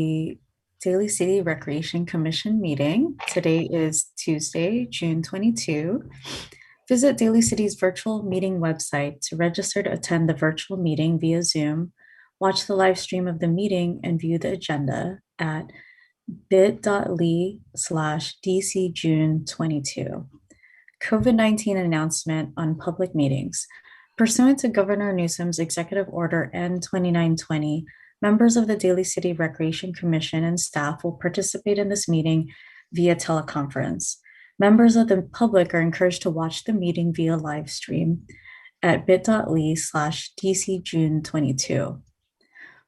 the Daly City Recreation Commission meeting. Today is Tuesday, June 22. Visit Daly City's virtual meeting website to register to attend the virtual meeting via Zoom, watch the live stream of the meeting, and view the agenda at bit.ly/dcjune22. COVID-19 announcement on public meetings. Pursuant to Governor Newsom's Executive Order N-2920, members of the Daly City Recreation Commission and staff will participate in this meeting via teleconference. Members of the public are encouraged to watch the meeting via live stream at bit.ly/dcjune22.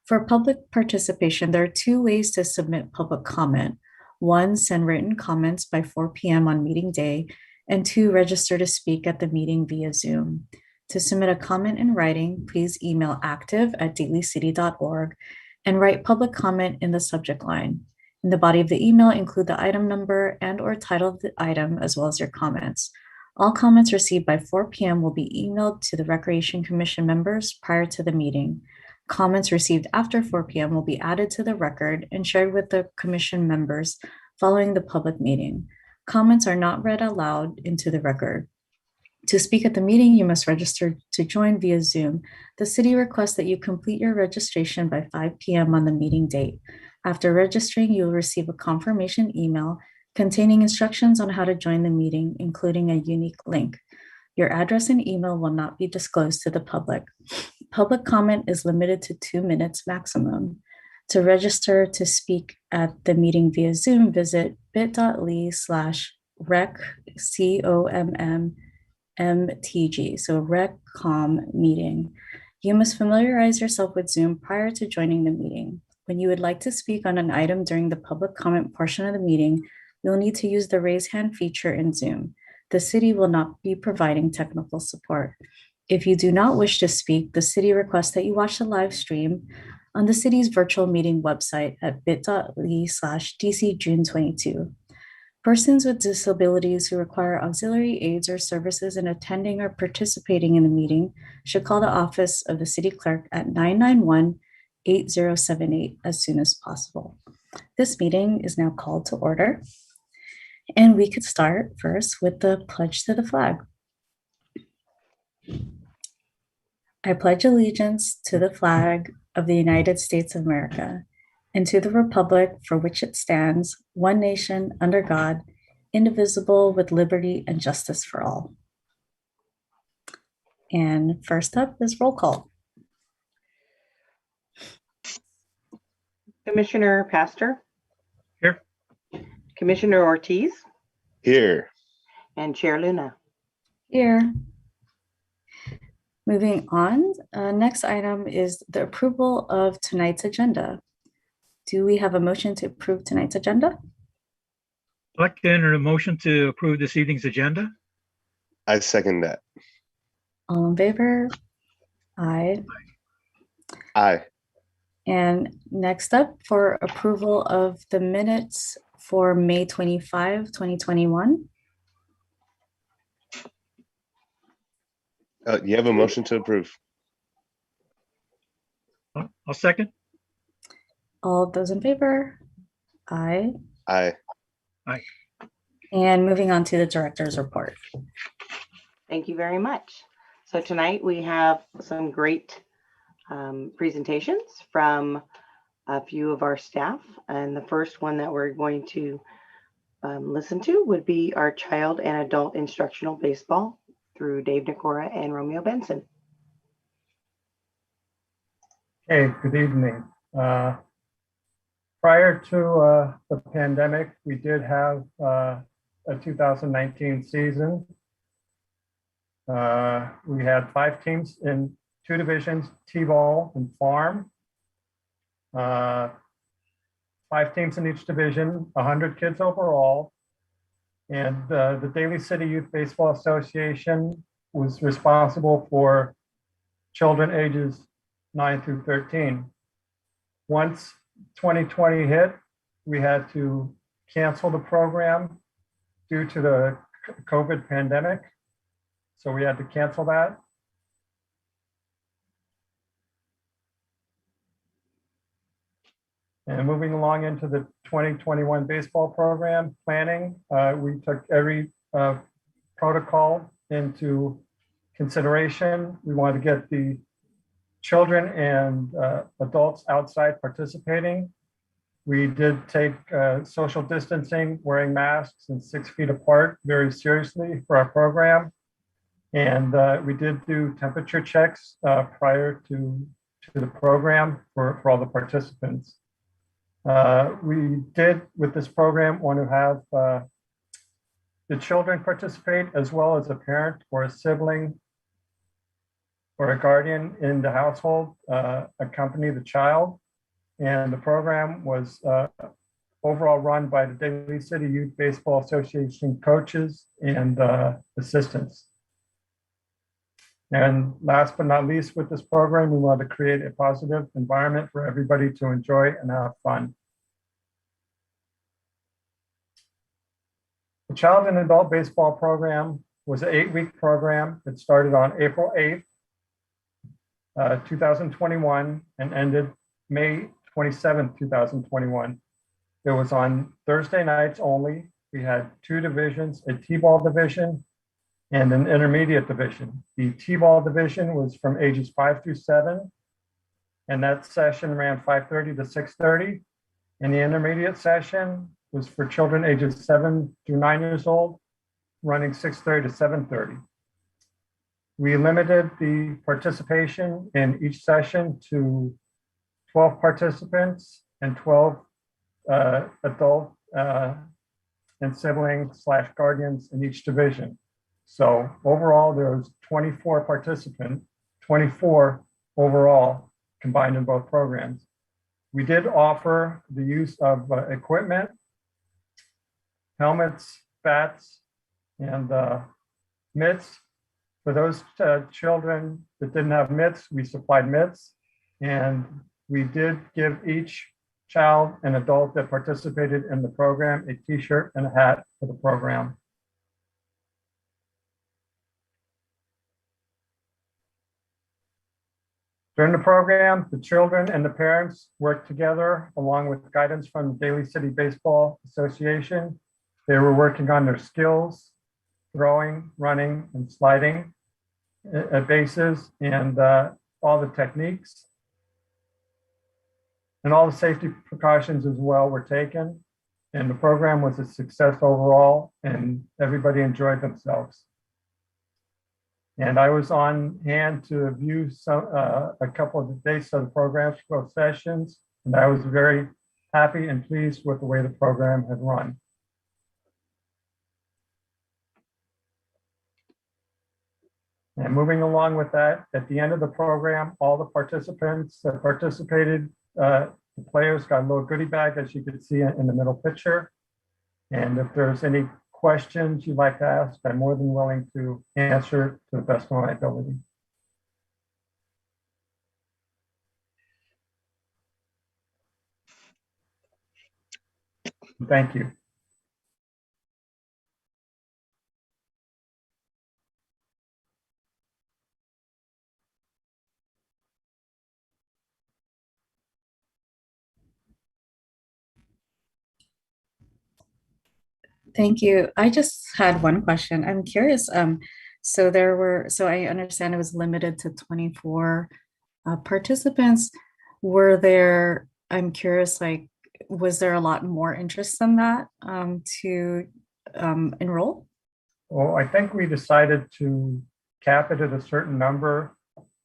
For public participation, there are two ways to submit public comment. One, send written comments by 4 p.m. on meeting day, and two, register to speak at the meeting via Zoom. To submit a comment in writing, please email active@dalycity.org and write public comment in the subject line. In the body of the email, include the item number and/or title of the item, as well as your comments. All comments received by 4 p.m. will be emailed to the Recreation Commission members prior to the meeting. Comments received after 4 p.m. will be added to the record and shared with the Commission members following the public meeting. Comments are not read aloud into the record. To speak at the meeting, you must register to join via Zoom. The city requests that you complete your registration by 5 p.m. on the meeting date. After registering, you will receive a confirmation email containing instructions on how to join the meeting, including a unique link. Your address and email will not be disclosed to the public. Public comment is limited to 2 minutes maximum. To register to speak at the meeting via Zoom, visit bit.ly/reccommMTG, so RecCom meeting. You must familiarize yourself with Zoom prior to joining the meeting. When you would like to speak on an item during the public comment portion of the meeting, you'll need to use the raise hand feature in Zoom. The city will not be providing technical support. If you do not wish to speak, the city requests that you watch the live stream on the city's virtual meeting website at bit.ly/dcjune22. Persons with disabilities who require auxiliary aids or services in attending or participating in the meeting should call the office of the city clerk at 991-8078 as soon as possible. This meeting is now called to order, and we could start first with the pledge to the flag. I pledge allegiance to the flag of the United States of America and to the republic for which it stands, one nation, under God, indivisible, with liberty and justice for all. And first up is roll call. Commissioner Pastor? Here. Commissioner Ortiz? Here. And Chair Luna? Here. Moving on, next item is the approval of tonight's agenda. Do we have a motion to approve tonight's agenda? I'd like to enter a motion to approve this evening's agenda. I second that. All in favor? Aye. Aye. And next up, for approval of the minutes for May 25, 2021. You have a motion to approve. I'll second. All of those in favor? Aye. Aye. Aye. And moving on to the director's report. Thank you very much. So tonight we have some great presentations from a few of our staff. And the first one that we're going to listen to would be our child and adult instructional baseball through Dave Nicora and Romeo Benson. Hey, good evening. Prior to the pandemic, we did have a 2019 season. We had 5 teams in 2 divisions, T-ball and farm. 5 teams in each division, 100 kids overall. And the Daly City Youth Baseball Association was responsible for children ages 9 through 13. Once 2020 hit, we had to cancel the program due to the COVID pandemic. So we had to cancel that. And moving along into the 2021 baseball program planning, we took every protocol into consideration. We wanted to get the children and adults outside participating. We did take social distancing, wearing masks and 6 feet apart very seriously for our program. And we did do temperature checks prior to the program for all the participants. We did, with this program, want to have the children participate as well as a parent or a sibling or a guardian in the household accompany the child. And the program was overall run by the Daly City Youth Baseball Association coaches and assistants. And last but not least, with this program, we want to create a positive environment for everybody to enjoy and have fun. The Child and Adult Baseball program was an 8-week program. It started on April 8th, 2021, and ended May 27th, 2021. It was on Thursday nights only. We had 2 divisions, a T-ball division and an intermediate division. The T-ball division was from ages 5 through 7, and that session ran 5:30 to 6:30. And the intermediate session was for children ages 7 through 9 years old, running 6:30 to 7:30. We limited the participation in each session to 12 participants and 12 adult and siblings/guardians in each division. So overall, there was 24 participants, 24 overall combined in both programs. We did offer the use of equipment, helmets, bats, and mitts. For those children that didn't have mitts, we supplied mitts, and we did give each child and adult that participated in the program a t-shirt and a hat for the program. During the program, the children and the parents worked together along with guidance from the Daly City Baseball Association. They were working on their skills, throwing, running, and sliding at bases, and all the techniques. And all the safety precautions as well were taken. And the program was a success overall, and everybody enjoyed themselves. And I was on hand to view a couple of the dates of the programs for both sessions, and I was very happy and pleased with the way the program had run. And moving along with that, at the end of the program, all the participants that participated, the players got a little goodie bag, as you can see in the middle picture. And if there's any questions you'd like to ask, I'm more than willing to answer to the best of my ability. Thank you. Thank you. I just had one question. I'm curious. So I understand it was limited to 24 participants. I'm curious, like, was there a lot more interest than that to enroll? Well, I think we decided to cap it at a certain number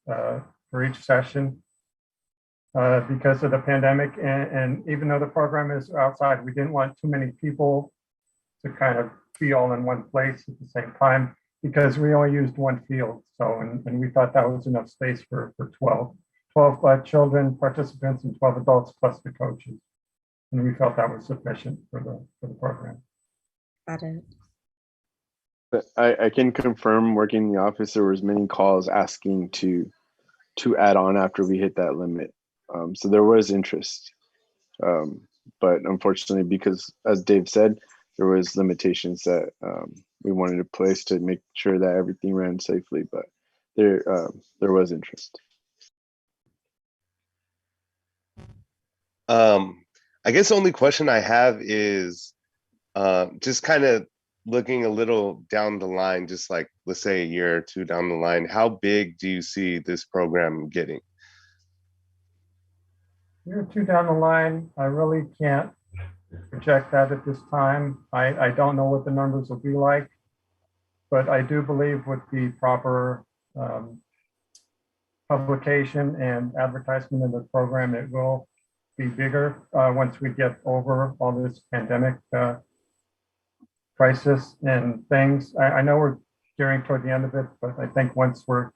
for each session because of the pandemic. And even though the program is outside, we didn't want too many people to kind of be all in one place at the same time, because we only used one field. So, and we thought that was enough space for 12 children, participants, and 12 adults plus the coaches. And we felt that was sufficient for the program. Got it. But I can confirm, working in the office, there was many calls asking to add on after we hit that limit. So there was interest. But unfortunately, because as Dave said, there was limitations that we wanted to place to make sure that everything ran safely, but there was interest. I guess the only question I have is just kind of looking a little down the line, just like let's say a year or two down the line, how big do you see this program getting? Year or two down the line, I really can't project that at this time. I don't know what the numbers will be like, but I do believe with the proper publication and advertisement of the program, it will be bigger once we get over all this pandemic crisis and things. I know we're gearing toward the end of it, but I think once we're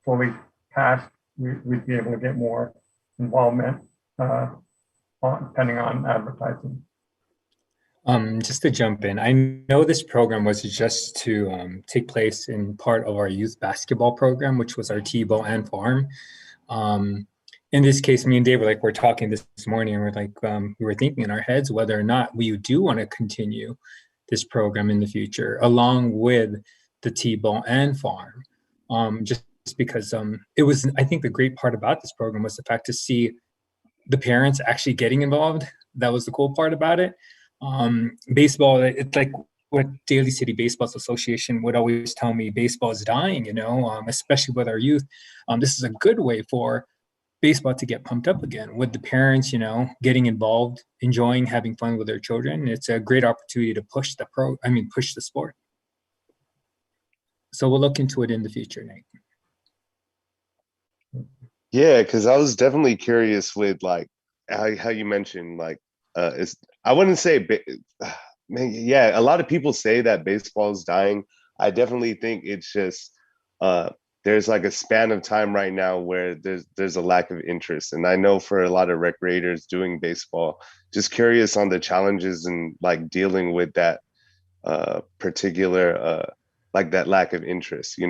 fully past, we'd be able to get more involvement depending on advertising. Just to jump in, I know this program was just to take place in part of our youth basketball program, which was our T-ball and farm. In this case, me and Dave we're talking this morning, and we were thinking in our heads whether or not we do want to continue this program in the future, along with the T-ball and farm. Just because it was, I think the great part about this program was the fact to see the parents actually getting involved. That was the cool part about it. Baseball, it's like what Daly City Baseball Association would always tell me, baseball is dying, especially with our youth. This is a good way for baseball to get pumped up again with the parents, getting involved, enjoying, having fun with their children. It's a great opportunity to push the sport. So we'll look into it in the future, Nate. Yeah, because I was definitely curious with like how you mentioned I wouldn't say man, yeah, a lot of people say that baseball is dying. I definitely think it's just there's like a span of time right now where there's a lack of interest, and I know for a lot of recreators doing baseball, just curious on the challenges and like dealing with that particular like that lack of interest.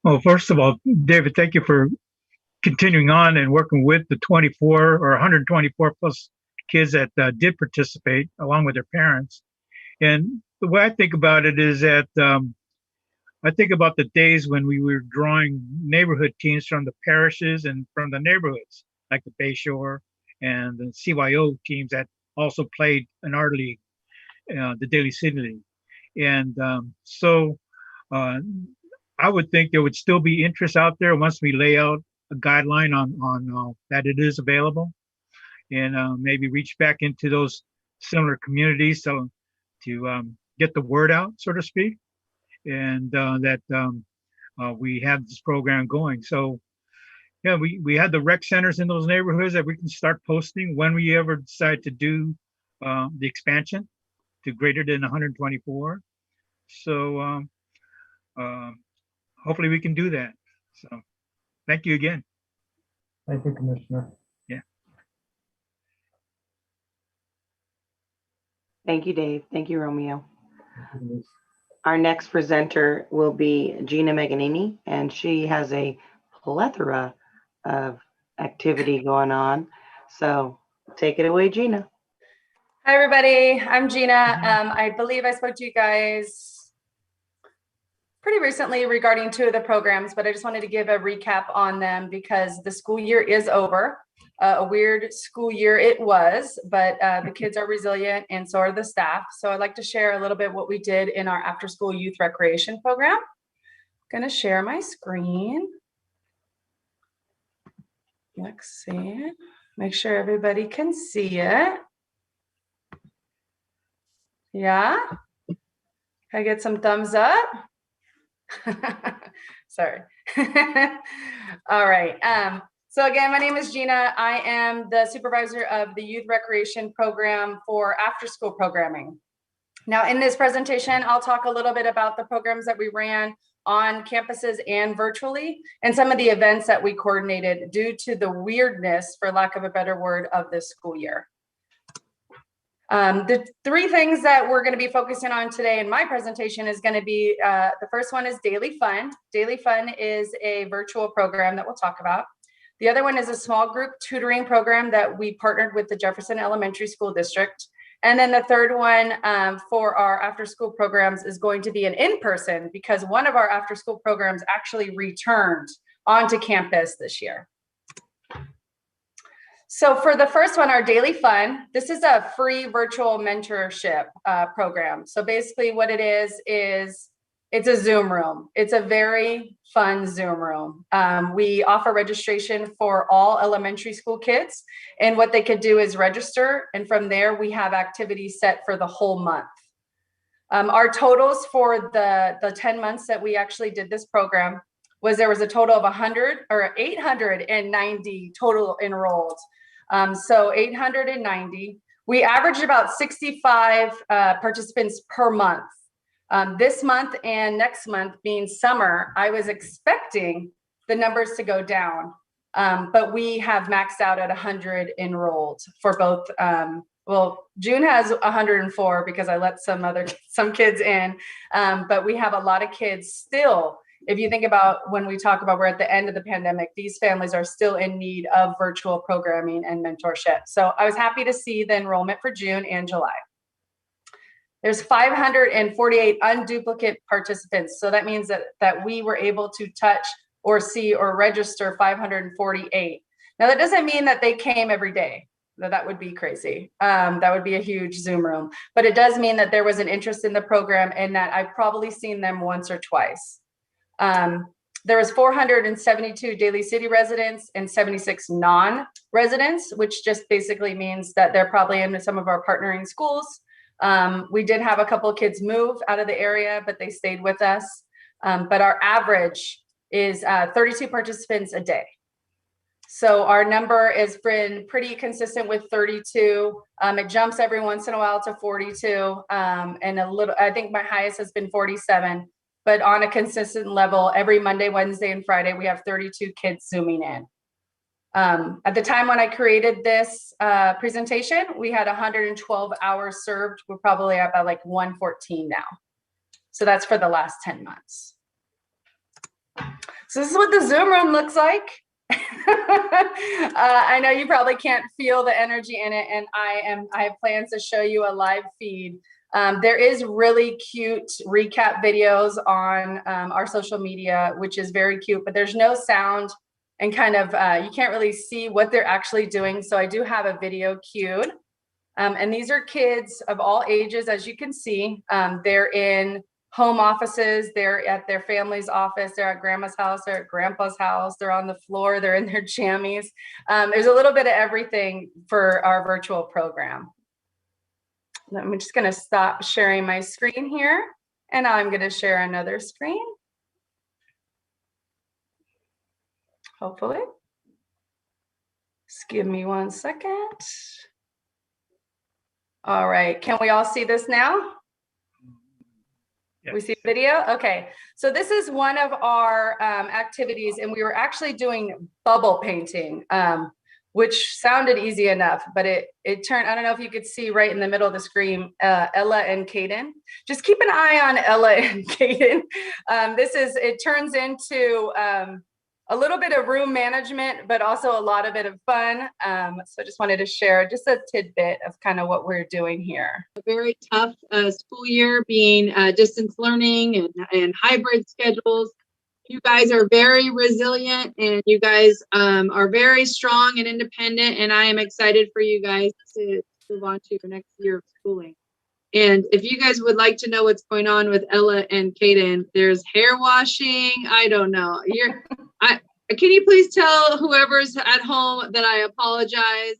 Well, first of all, David, thank you for continuing on and working with the 24 or 124 plus kids that did participate along with their parents. And the way I think about it is that I think about the days when we were drawing neighborhood teams from the parishes and from the neighborhoods, like the Bayshore and the CYO teams that also played in our league, the Daly City League. And so I would think there would still be interest out there once we lay out a guideline on that it is available, and maybe reach back into those similar communities to get the word out, so to speak, and that we have this program going. So yeah, we had the rec centers in those neighborhoods that we can start posting when we ever decide to do the expansion to greater than 124. So hopefully we can do that. So thank you again. Thank you, Commissioner. Yeah. Thank you, Dave. Thank you, Romeo. Our next presenter will be Gina Meganini, and she has a plethora of activity going on. So take it away, Gina. Hi, everybody. I'm Gina. I believe I spoke to you guys pretty recently regarding two of the programs, but I just wanted to give a recap on them because the school year is over. A weird school year it was, but the kids are resilient and so are the staff. So I'd like to share a little bit what we did in our after-school youth recreation program. I'm going to share my screen. Let's see. Make sure everybody can see it. Yeah? Can I get some thumbs up? Sorry. All right. So again, my name is Gina. I am the supervisor of the youth recreation program for after school programming. Now in this presentation, I'll talk a little bit about the programs that we ran on campuses and virtually, and some of the events that we coordinated due to the weirdness, for lack of a better word, of this school year. The three things that we're going to be focusing on today in my presentation is going to be, the first one is Daily Fun. Daily Fun is a virtual program that we'll talk about. The other one is a small group tutoring program that we partnered with the Jefferson Elementary School District. And then the third one for our after school programs is going to be an in-person, because one of our after school programs actually returned onto campus this year. So for the first one, our Daily Fun, this is a free virtual mentorship program. So basically what it is it's a Zoom room. It's a very fun Zoom room. We offer registration for all elementary school kids. And what they could do is register. And from there, we have activities set for the whole month. Our totals for the 10 months that we actually did this program was there was a total of 890 total enrolled. So 890. We averaged about 65 participants per month. This month and next month being summer, I was expecting the numbers to go down, but we have maxed out at 100 enrolled for both. Well, June has 104 because I let some kids in, but we have a lot of kids still. If you think about when we talk about we're at the end of the pandemic, these families are still in need of virtual programming and mentorship. So I was happy to see the enrollment for June and July. There's 548 unduplicate participants. So that means that we were able to touch or see or register 548. Now that doesn't mean that they came every day. That would be crazy. That would be a huge Zoom room. But it does mean that there was an interest in the program and that I've probably seen them once or twice. There was 472 Daly City residents and 76 non-residents, which just basically means that they're probably in some of our partnering schools. We did have a couple of kids move out of the area, but they stayed with us. But our average is 32 participants a day. So our number has been pretty consistent with 32. It jumps every once in a while to 42, and I think my highest has been 47. But on a consistent level, every Monday, Wednesday, and Friday, we have 32 kids Zooming in. At the time when I created this presentation, we had 112 hours served. We're probably at about like 114 now. So that's for the last 10 months. So this is what the Zoom room looks like. I know you probably can't feel the energy in it, and I have plans to show you a live feed. There is really cute recap videos on our social media, which is very cute, but there's no sound and kind of, you can't really see what they're actually doing. So I do have a video queued. And these are kids of all ages, as you can see. They're in home offices, they're at their family's office, they're at grandma's house, they're at grandpa's house, they're on the floor, they're in their jammies. There's a little bit of everything for our virtual program. I'm just going to stop sharing my screen here, and I'm going to share another screen. Hopefully. Just give me 1 second. All right. Can we all see this now? Yes. We see video? Okay. So this is one of our activities, and we were actually doing bubble painting. Which sounded easy enough, but it turned, I don't know if you could see right in the middle of the screen, Ella and Caden. Just keep an eye on Ella and Caden. It turns into a little bit of room management, but also a lot of it of fun. So I just wanted to share just a tidbit of kind of what we're doing here. A very tough school year, being distance learning and hybrid schedules. You guys are very resilient, and you guys are very strong and independent, and I am excited for you guys to move on to your next year of schooling. And if you guys would like to know what's going on with Ella and Caden, there's hair washing. I don't know. Can you please tell whoever's at home that I apologize?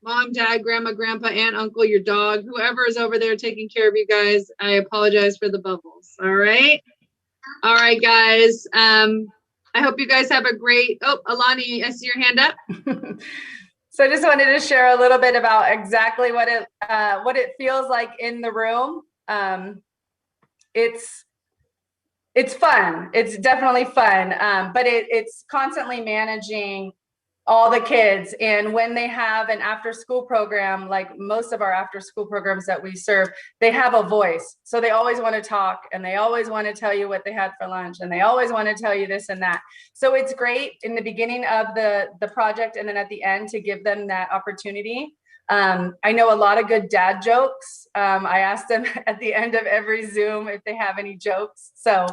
Mom, dad, grandma, grandpa, aunt, uncle, your dog, whoever is over there taking care of you guys, I apologize for the bubbles. All right. All right, guys. I hope you guys have a great, Alani, I see your hand up. So I just wanted to share a little bit about exactly what it feels like in the room. It's fun. It's definitely fun, but it's constantly managing all the kids. And when they have an after school program, like most of our after school programs that we serve, they have a voice. So they always want to talk, and they always want to tell you what they had for lunch, and they always want to tell you this and that. So it's great in the beginning of the project, and then at the end to give them that opportunity. I know a lot of good dad jokes. I ask them at the end of every Zoom if they have any jokes. So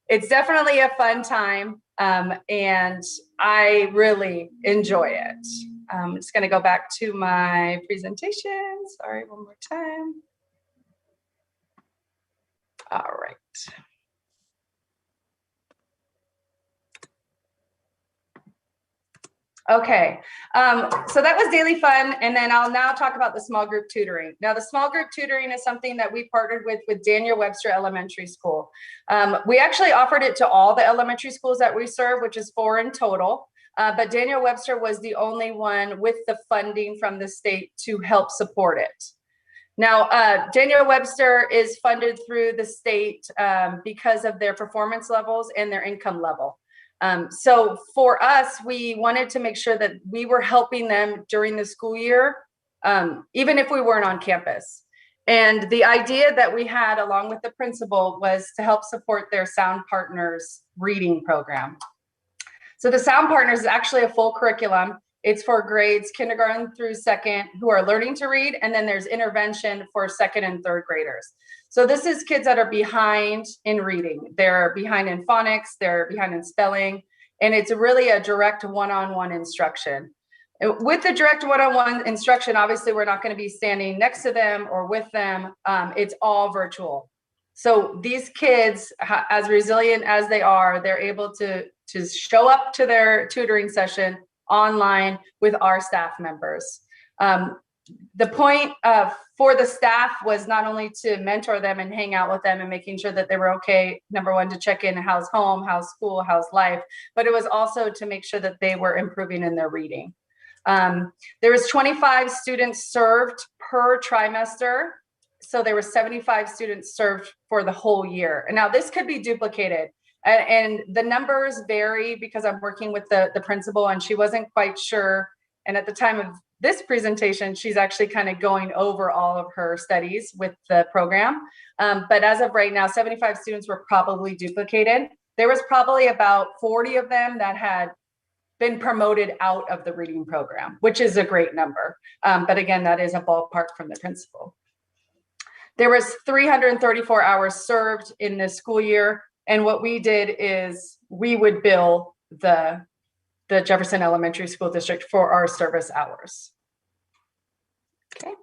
it's definitely a fun time. And I really enjoy it. I'm just going to go back to my presentation. Sorry, one more time. All right. Okay, so that was daily fun, and then I'll now talk about the small group tutoring. Now, the small group tutoring is something that we partnered with Daniel Webster Elementary School. We actually offered it to all the elementary schools that we serve, which is 4 in total, but Daniel Webster was the only one with the funding from the state to help support it. Now, Daniel Webster is funded through the state because of their performance levels and their income level. So for us, we wanted to make sure that we were helping them during the school year, even if we weren't on campus. And the idea that we had along with the principal was to help support their Sound Partners reading program. So the Sound Partners is actually a full curriculum. It's for grades kindergarten through 2nd who are learning to read, and then there's intervention for 2nd and 3rd graders. So this is kids that are behind in reading. They're behind in phonics, they're behind in spelling, and it's really a direct one-on-one instruction. With the direct one-on-one instruction, obviously we're not going to be standing next to them or with them. It's all virtual. So these kids, as resilient as they are, they're able to show up to their tutoring session online with our staff members. The point for the staff was not only to mentor them and hang out with them and making sure that they were okay, number one, to check in how's home, how's school, how's life, but it was also to make sure that they were improving in their reading. There was 25 students served per trimester. So there were 75 students served for the whole year. And now this could be duplicated. And the numbers vary because I'm working with the principal and she wasn't quite sure. And at the time of this presentation, she's actually kind of going over all of her studies with the program. But as of right now, 75 students were probably duplicated. There was probably about 40 of them that had been promoted out of the reading program, which is a great number. But again, that is a ballpark from the principal. There was 334 hours served in this school year. And what we did is we would bill the Jefferson Elementary School District for our service hours. Okay.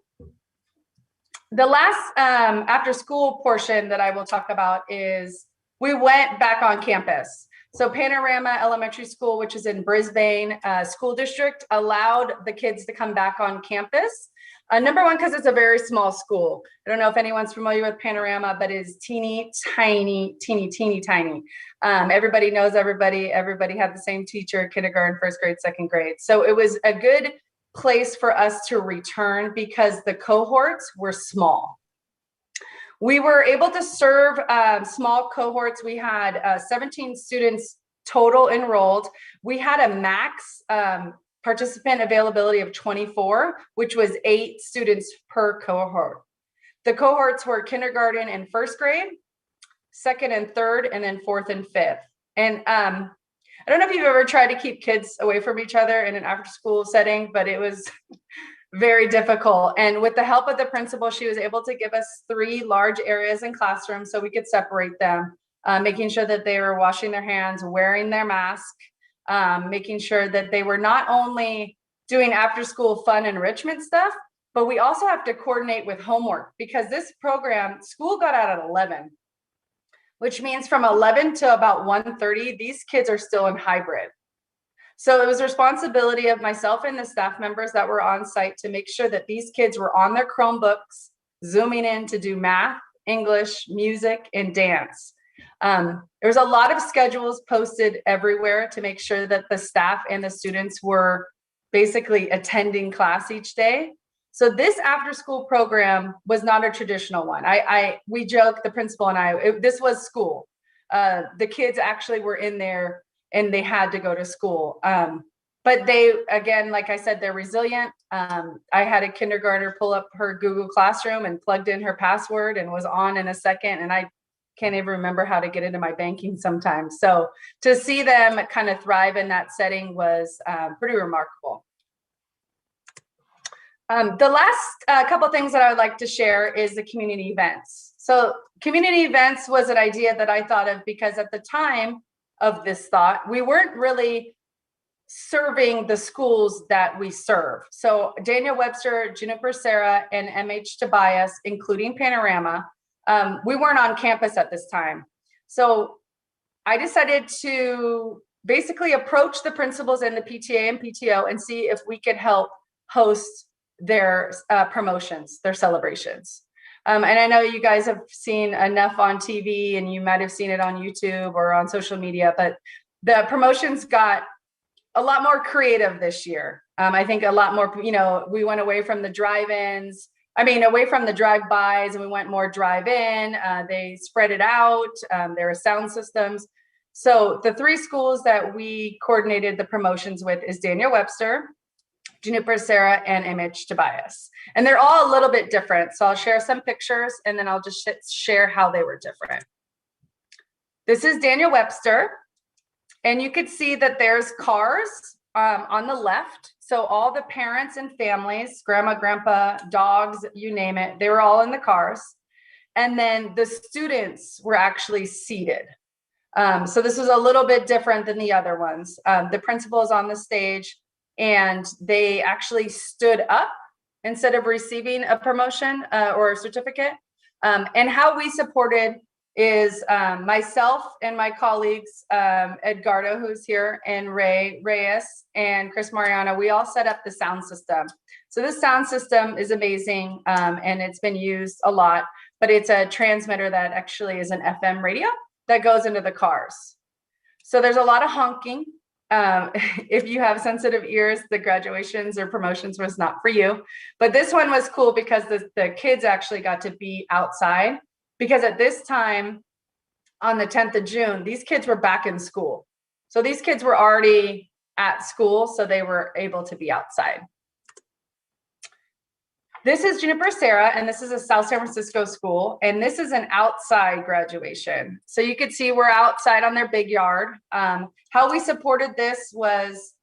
The last after school portion that I will talk about is we went back on campus. So Panorama Elementary School, which is in Brisbane School District, allowed the kids to come back on campus. Number one, because it's a very small school. I don't know if anyone's familiar with Panorama, but it is teeny tiny. Everybody knows everybody. Everybody had the same teacher, kindergarten, 1st grade, 2nd grade. So it was a good place for us to return because the cohorts were small. We were able to serve small cohorts. We had 17 students total enrolled. We had a max participant availability of 24, which was 8 students per cohort. The cohorts were kindergarten and 1st grade, 2nd and 3rd, and then 4th and 5th. And I don't know if you've ever tried to keep kids away from each other in an after-school setting, but it was very difficult. And with the help of the principal, she was able to give us 3 large areas in classrooms so we could separate them, making sure that they were washing their hands, wearing their mask, making sure that they were not only doing after school fun enrichment stuff, but we also have to coordinate with homework because this program, school got out at 11, which means from 11 to about 1:30, these kids are still in hybrid. So it was responsibility of myself and the staff members that were on site to make sure that these kids were on their Chromebooks, zooming in to do math, English, music, and dance. There's a lot of schedules posted everywhere to make sure that the staff and the students were basically attending class each day. So this after school program was not a traditional one. We joke, the principal and I, this was school. The kids actually were in there and they had to go to school. But they, again, like I said, they're resilient. I had a kindergartner pull up her Google Classroom and plugged in her password and was on in a second. And I can't even remember how to get into my banking sometimes. So to see them kind of thrive in that setting was pretty remarkable. The last couple things that I would like to share is the community events. So community events was an idea that I thought of because at the time of this thought, we weren't really serving the schools that we serve. So Daniel Webster, Juniper Serra, and MH Tobias, including Panorama, we weren't on campus at this time. So I decided to basically approach the principals and the PTA and PTO and see if we could help host their promotions, their celebrations. And I know you guys have seen enough on TV, and you might have seen it on YouTube or on social media, but the promotions got a lot more creative this year. I think a lot more, we went away from the drive-ins, away from the drive-bys, and we went more drive-in. They spread it out. There are sound systems. So the 3 schools that we coordinated the promotions with is Daniel Webster, Juniper Serra, and MH Tobias. And they're all a little bit different. So I'll share some pictures, and then I'll just share how they were different. This is Daniel Webster. And you could see that there's cars on the left. So all the parents and families, grandma, grandpa, dogs, you name it, they were all in the cars. And then the students were actually seated. So this was a little bit different than the other ones. The principal is on the stage, and they actually stood up instead of receiving a promotion or a certificate. And how we supported is myself and my colleagues, Edgardo, who's here, and Reyes, and Chris Mariano. We all set up the sound system. So this sound system is amazing, and it's been used a lot, but it's a transmitter that actually is an FM radio that goes into the cars. So there's a lot of honking. If you have sensitive ears, the graduations or promotions was not for you. But this one was cool because the kids actually got to be outside. Because at this time, on the 10th of June, these kids were back in school. So these kids were already at school, so they were able to be outside. This is Juniper Serra, and this is a South San Francisco school, and this is an outside graduation. So you could see we're outside on their big yard. How we supported this was,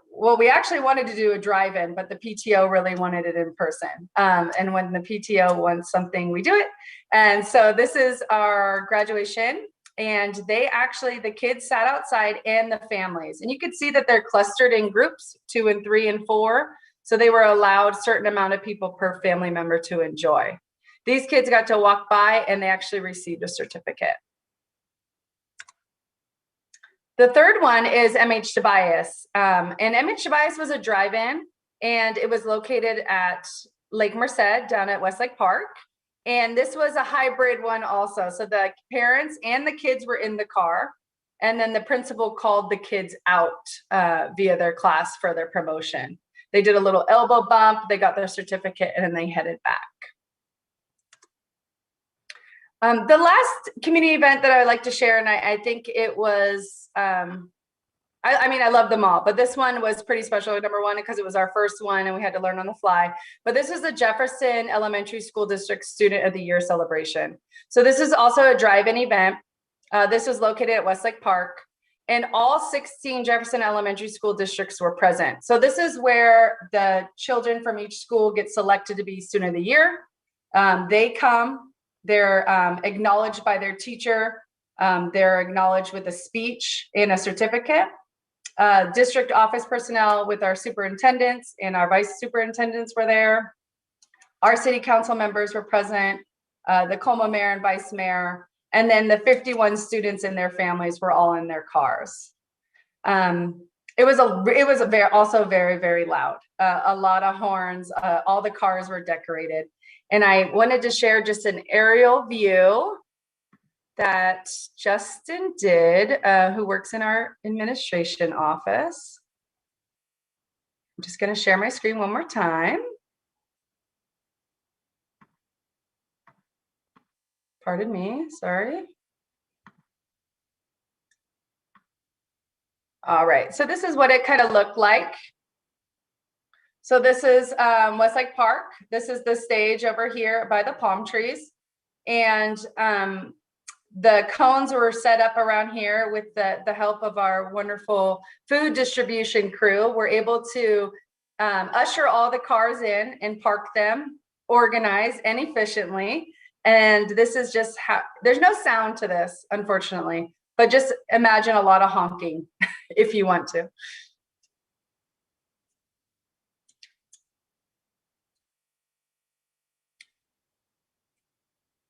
well, we actually wanted to do a drive-in, but the PTO really wanted it in person. And when the PTO wants something, we do it. And so this is our graduation. And the kids sat outside, and the families. And you could see that they're clustered in groups, 2 and 3 and 4. So they were allowed a certain amount of people per family member to enjoy. These kids got to walk by, and they actually received a certificate. The third one is MH Tobias. And MH Tobias was a drive-in, and it was located at Lake Merced down at Westlake Park. And this was a hybrid one also. So the parents and the kids were in the car, and then the principal called the kids out via their class for their promotion. They did a little elbow bump, they got their certificate, and then they headed back. The last community event that I would like to share, and I think it was, I love them all, but this one was pretty special. Number one, because it was our first one and we had to learn on the fly. But this is the Jefferson Elementary School District Student of the Year celebration. So this is also a drive-in event. This was located at Westlake Park, and all 16 Jefferson Elementary School districts were present. So this is where the children from each school get selected to be Student of the Year. They come. They're acknowledged by their teacher. They're acknowledged with a speech and a certificate. District office personnel with our superintendents and our vice superintendents were there. Our city council members were present, the Como mayor and vice mayor, and then the 51 students and their families were all in their cars. It was also very, very loud. A lot of horns. All the cars were decorated. And I wanted to share just an aerial view that Justin did, who works in our administration office. I'm just going to share my screen one more time. Pardon me, sorry. All right, so this is what it kind of looked like. So this is Westlake Park. This is the stage over here by the palm trees. And the cones were set up around here with the help of our wonderful food distribution crew. We're able to usher all the cars in and park them organized and efficiently. And this is just how, there's no sound to this, unfortunately, but just imagine a lot of honking if you want to.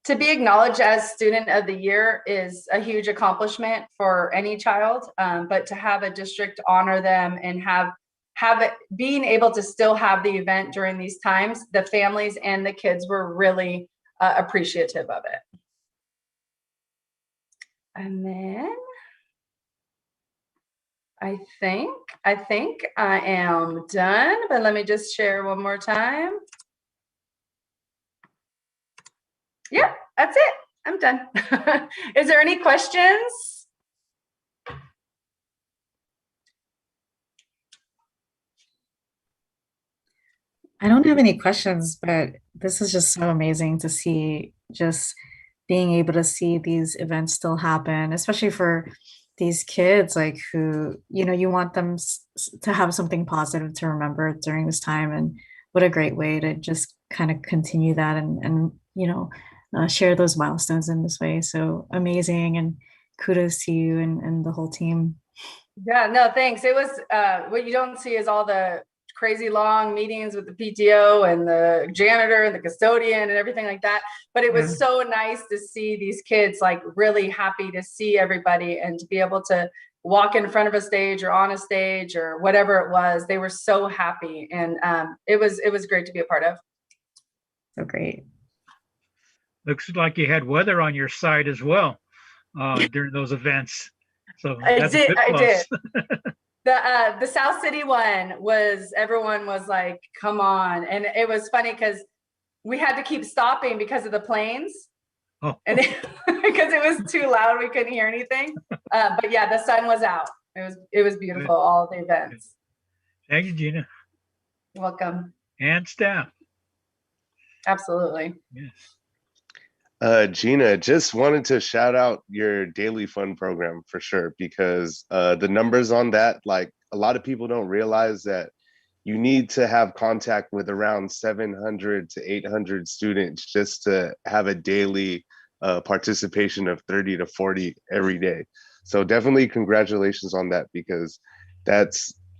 to be acknowledged as Student of the Year is a huge accomplishment for any child, but to have a district honor them and have it being able to still have the event during these times, the families and the kids were really appreciative of it. And then I think I am done, but let me just share one more time. Yeah, that's it. I'm done. Is there any questions? I don't have any questions, but this is just so amazing to see, just being able to see these events still happen, especially for these kids, like, who, you want them to have something positive to remember during this time. And what a great way to just kind of continue that and share those milestones in this way. So amazing. And kudos to you and the whole team. Yeah, no, thanks. It was what you don't see is all the crazy long meetings with the PTO and the janitor and the custodian and everything like that. But it was so nice to see these kids like really happy to see everybody and to be able to walk in front of a stage or on a stage or whatever it was. They were so happy, and it was great to be a part of. So great. Looks like you had weather on your side as well during those events. So I did. plus. The South City one was, everyone was like, come on. And it was funny because we had to keep stopping because of the planes. Oh. And because it was too loud, we couldn't hear anything. But yeah, the sun was out. It was beautiful, all the events. Thank you, Gina. You're welcome. And staff. Absolutely. Yes. Gina, just wanted to shout out your Daily Fun program for sure, because the numbers on that, like, a lot of people don't realize that you need to have contact with around 700 to 800 students just to have a daily participation of 30 to 40 every day. So definitely congratulations on that, because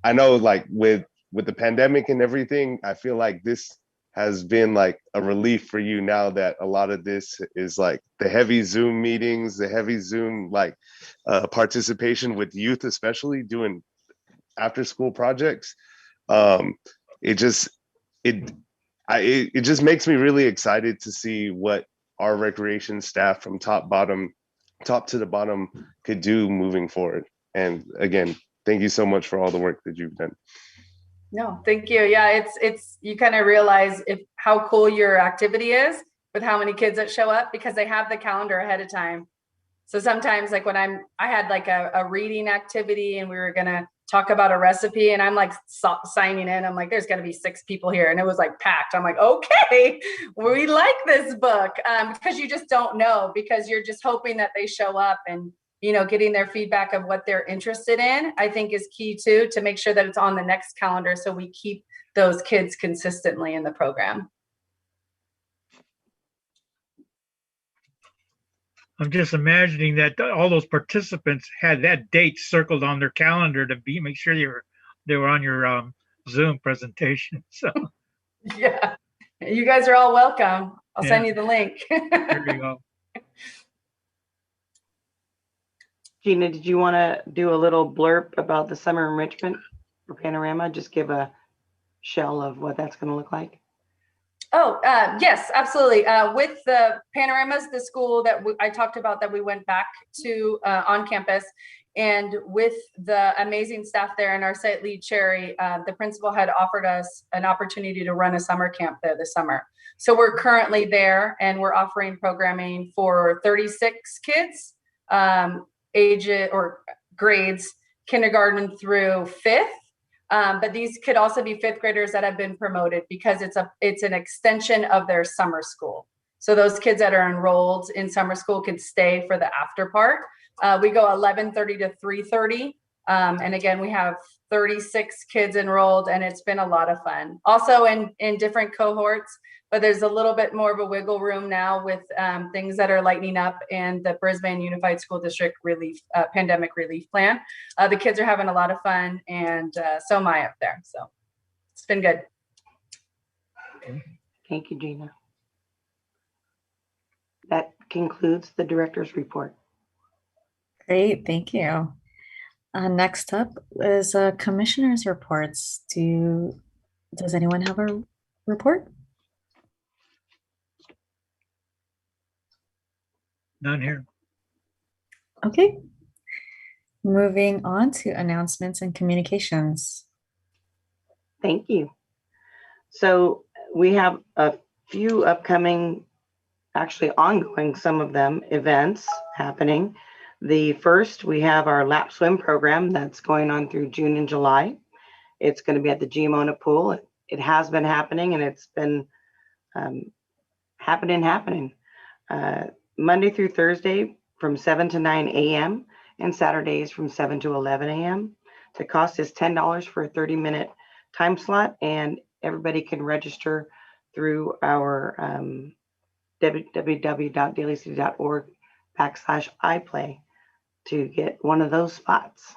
I know, like, with the pandemic and everything, I feel like this has been like a relief for you now that a lot of this is like the heavy Zoom meetings, the heavy Zoom participation with youth, especially doing after school projects. It just makes me really excited to see what our recreation staff from top to the bottom could do moving forward. And again, thank you so much for all the work that you've done. No, thank you. Yeah, it's you kind of realize how cool your activity is with how many kids that show up, because they have the calendar ahead of time. So sometimes, like when I had like a reading activity and we were gonna talk about a recipe, and I'm like signing in, I'm like, there's gonna be 6 people here, and it was like packed. I'm like, okay, we like this book, because you just don't know, because you're just hoping that they show up, and getting their feedback of what they're interested in, I think is key too, to make sure that it's on the next calendar so we keep those kids consistently in the program. I'm just imagining that all those participants had that date circled on their calendar to make sure they were on your Zoom presentation. So yeah, you guys are all welcome. I'll send you the link. There you go. Gina, did you want to do a little blurb about the summer enrichment for Panorama? Just give a shell of what that's going to look like. Oh, yes, absolutely. With the Panoramas, the school that I talked about that we went back to on campus, and with the amazing staff there and our site lead, Sherry, the principal had offered us an opportunity to run a summer camp there this summer. So we're currently there, and we're offering programming for 36 kids, ages or grades, kindergarten through 5th. But these could also be 5th graders that have been promoted, because it's an extension of their summer school. So those kids that are enrolled in summer school can stay for the after part. We go 11:30 to 3:30. And again, we have 36 kids enrolled, and it's been a lot of fun. Also in different cohorts, but there's a little bit more of a wiggle room now with things that are lightening up in the Brisbane Unified School District pandemic relief plan. The kids are having a lot of fun, and so am I up there. So it's been good. Thank you, Gina. that concludes the director's report. Great, thank you. Next up is commissioners' reports. Does anyone have a report? None here. Okay. Moving on to announcements and communications. Thank you. So we have a few upcoming, actually ongoing, some of them, events happening. The first, we have our lap swim program that's going on through June and July. It's going to be at the Gmona pool. It has been happening, and it's been happening. Monday through Thursday from 7 to 9 a.m. and Saturdays from 7 to 11 a.m. The cost is $10 for a 30-minute time slot, and everybody can register through our www.dalycity.org/iplay to get one of those spots.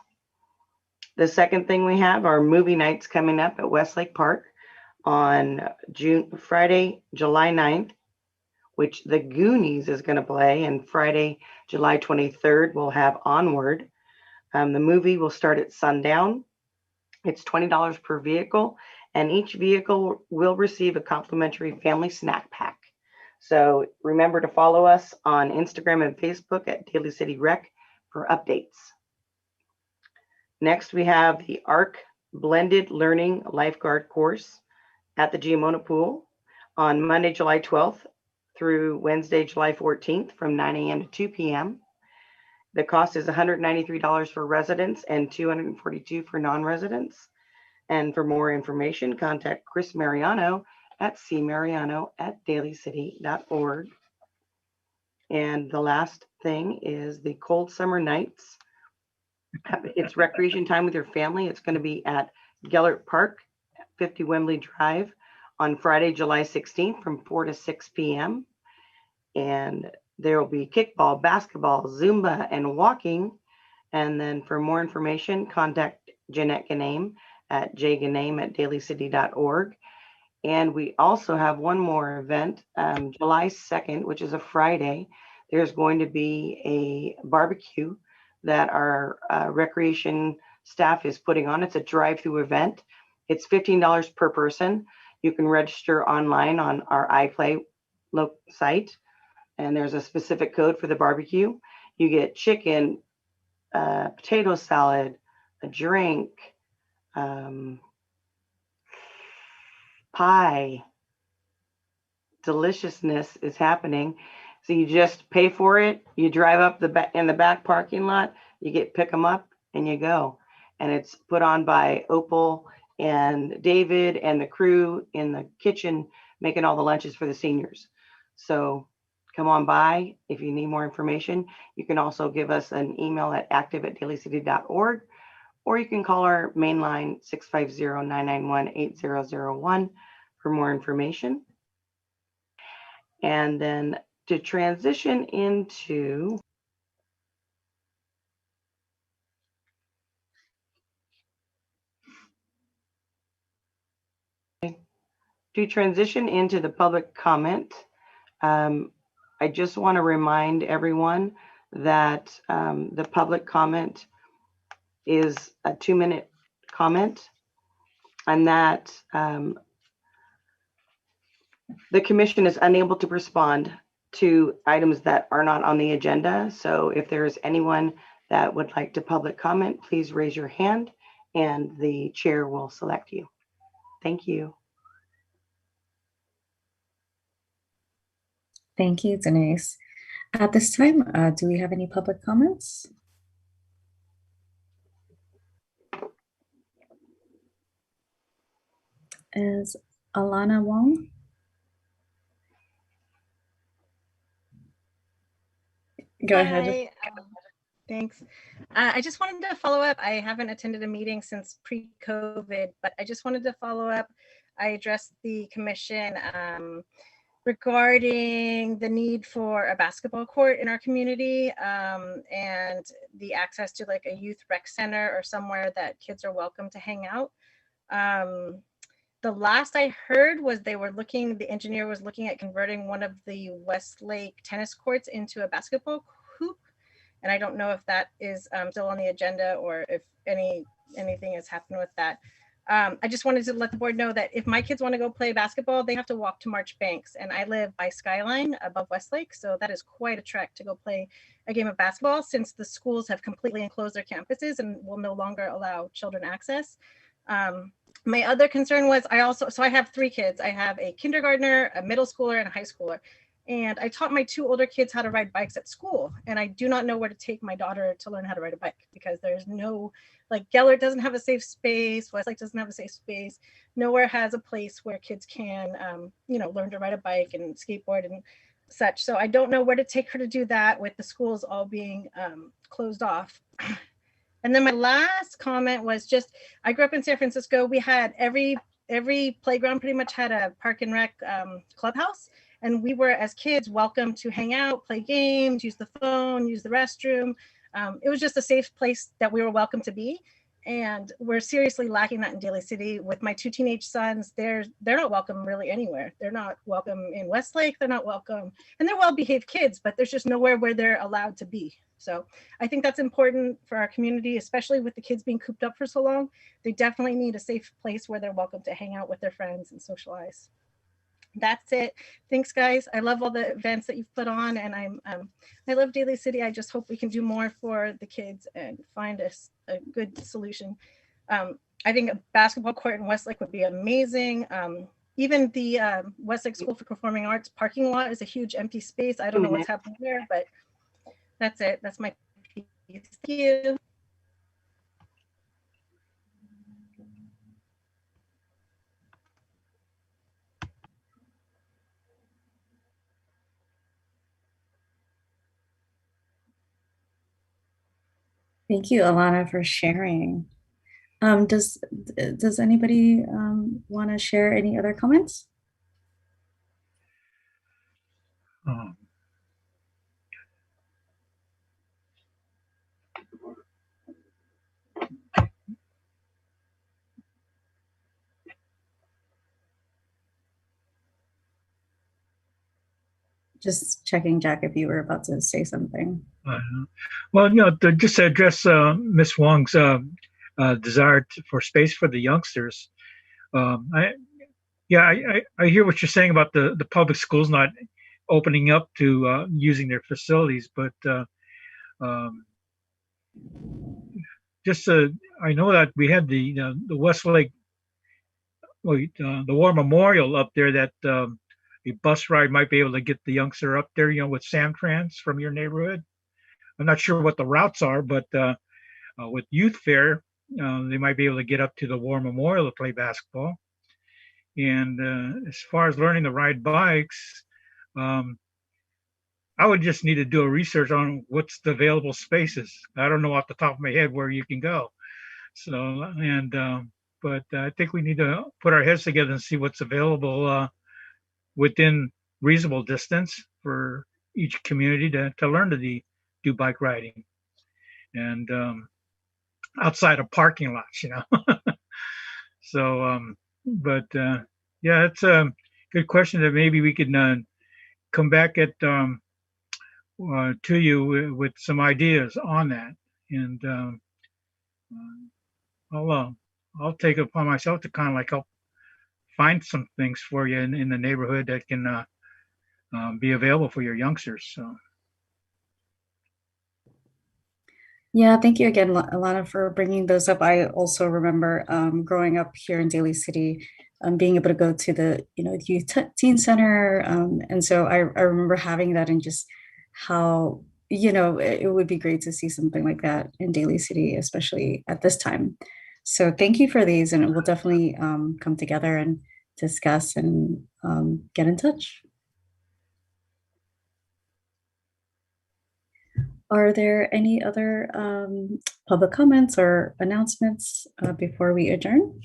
The second thing we have are movie nights coming up at Westlake Park on Friday, July 9th, which The Goonies is going to play, and Friday, July 23rd, we'll have Onward. The movie will start at sundown. It's $20 per vehicle, and each vehicle will receive a complimentary family snack pack. So remember to follow us on Instagram and Facebook at Daly City Rec for updates. Next, we have the ARC Blended Learning Lifeguard course at the Gmona pool on Monday, July 12th through Wednesday, July 14th from 9 a.m. to 2 p.m. The cost is $193 for residents and $242 for non-residents. And for more information, contact Chris Mariano at cmariano@dalycity.org. And the last thing is the Cold Summer Nights. It's recreation time with your family. It's going to be at Gellert Park, 50 Wembley Drive on Friday, July 16th from 4 to 6 p.m. And there will be kickball, basketball, Zumba, and walking. And then for more information, contact Jeanette Ganame at jganame@dalycity.org. And we also have one more event, July 2nd, which is a Friday. There's going to be a barbecue that our recreation staff is putting on. It's a drive-through event. It's $15 per person. You can register online on our iPlay site, and there's a specific code for the barbecue. You get chicken, potato salad, a drink, pie. Deliciousness is happening. So you just pay for it. You drive up in the back parking lot. You pick them up and you go. And it's put on by Opal and David and the crew in the kitchen making all the lunches for the seniors. So come on by if you need more information. You can also give us an email at active@dalycity.org, or you can call our main line 650-991-8001 for more information. And then to transition into the public comment, I just want to remind everyone that the public comment is a 2-minute comment, and that the commission is unable to respond to items that are not on the agenda. So if there is anyone that would like to public comment, please raise your hand and the chair will select you. Thank you. Thank you, Denise. At this time, do we have any public comments? Is Alana Wong? Go ahead. Hi, thanks. I just wanted to follow up. I haven't attended a meeting since pre-COVID, but I just wanted to follow up. I addressed the commission regarding the need for a basketball court in our community and the access to like a youth rec center or somewhere that kids are welcome to hang out. The last I heard was the engineer was looking at converting one of the Westlake tennis courts into a basketball hoop. And I don't know if that is still on the agenda or if anything has happened with that. I just wanted to let the board know that if my kids want to go play basketball, they have to walk to March Banks, and I live by Skyline above Westlake. So that is quite a trek to go play a game of basketball, since the schools have completely enclosed their campuses and will no longer allow children access. My other concern was I have 3 kids. I have a kindergartner, a middle schooler, and a high schooler. And I taught my 2 older kids how to ride bikes at school. And I do not know where to take my daughter to learn how to ride a bike, because there's no, like, Gellert doesn't have a safe space. Westlake doesn't have a safe space. Nowhere has a place where kids can, learn to ride a bike and skateboard and such. So I don't know where to take her to do that, with the schools all being closed off. And then my last comment was just, I grew up in San Francisco. We had every playground pretty much had a park and rec clubhouse. And we were, as kids, welcome to hang out, play games, use the phone, use the restroom. It was just a safe place that we were welcome to be. And we're seriously lacking that in Daly City. With my 2 teenage sons, they're not welcome really anywhere. They're not welcome in Westlake. They're not welcome. And they're well-behaved kids, but there's just nowhere where they're allowed to be. So I think that's important for our community, especially with the kids being cooped up for so long. They definitely need a safe place where they're welcome to hang out with their friends and socialize. That's it. Thanks, guys. I love all the events that you've put on, and I love Daly City. I just hope we can do more for the kids and find a good solution. I think a basketball court in Westlake would be amazing. Even the Westlake School for Performing Arts parking lot is a huge empty space. I don't know what's happening there, but that's it. That's my piece. Thank you. Thank you, Alana, for sharing. Does anybody want to share any other comments? Just checking, Jack, if you were about to say something. Well, just to address Ms. Wong's desire for space for the youngsters, I hear what you're saying about the public schools not opening up to using their facilities, but I know that we had the Westlake, the War Memorial up there, that a bus ride might be able to get the youngster up there, with Samtrans from your neighborhood. I'm not sure what the routes are, but with Youth Fair, they might be able to get up to the War Memorial to play basketball. And as far as learning to ride bikes, I would just need to do a research on what's the available spaces. I don't know off the top of my head where you can go. So, but I think we need to put our heads together and see what's available within reasonable distance for each community to learn to do bike riding, and outside of parking lots, So, yeah, it's a good question that maybe we could come back at to you with some ideas on that, and I'll take it upon myself to kind of like help find some things for you in the neighborhood that can be available for your youngsters. So. Yeah, thank you again, Alana, for bringing those up. I also remember growing up here in Daly City, being able to go to the youth teen center, and so I remember having that, and just how it would be great to see something like that in Daly City, especially at this time. So thank you for these, and we'll definitely come together and discuss and get in touch. Are there any other public comments or announcements before we adjourn?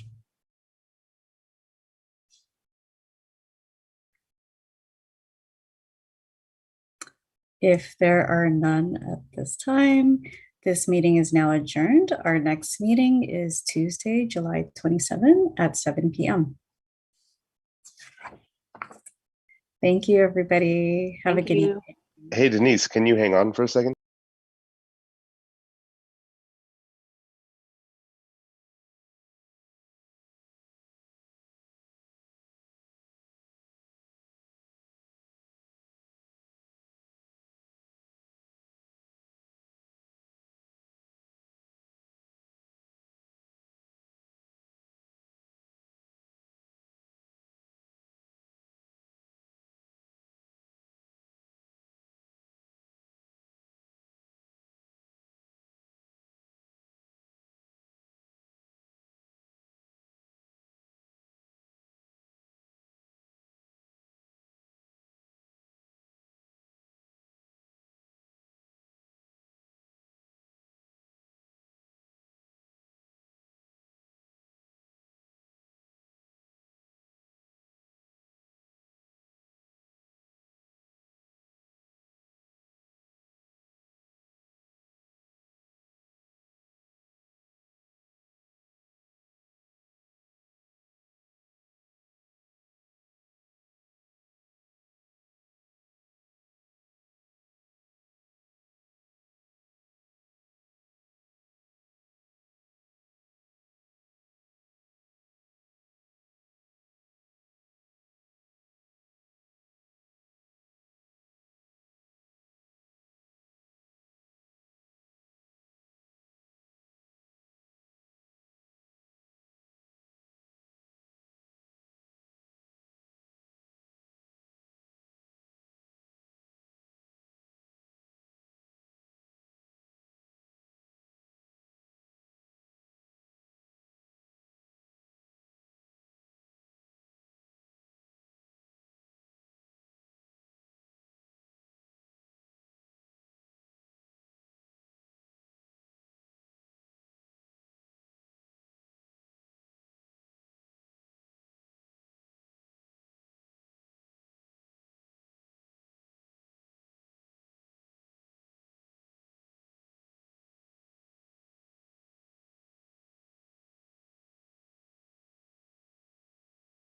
If there are none at this time, this meeting is now adjourned. Our next meeting is Tuesday, July 27 at 7 p.m. Thank you, everybody. Have a Thank good you. evening. Hey, Denise, can you hang on for a second?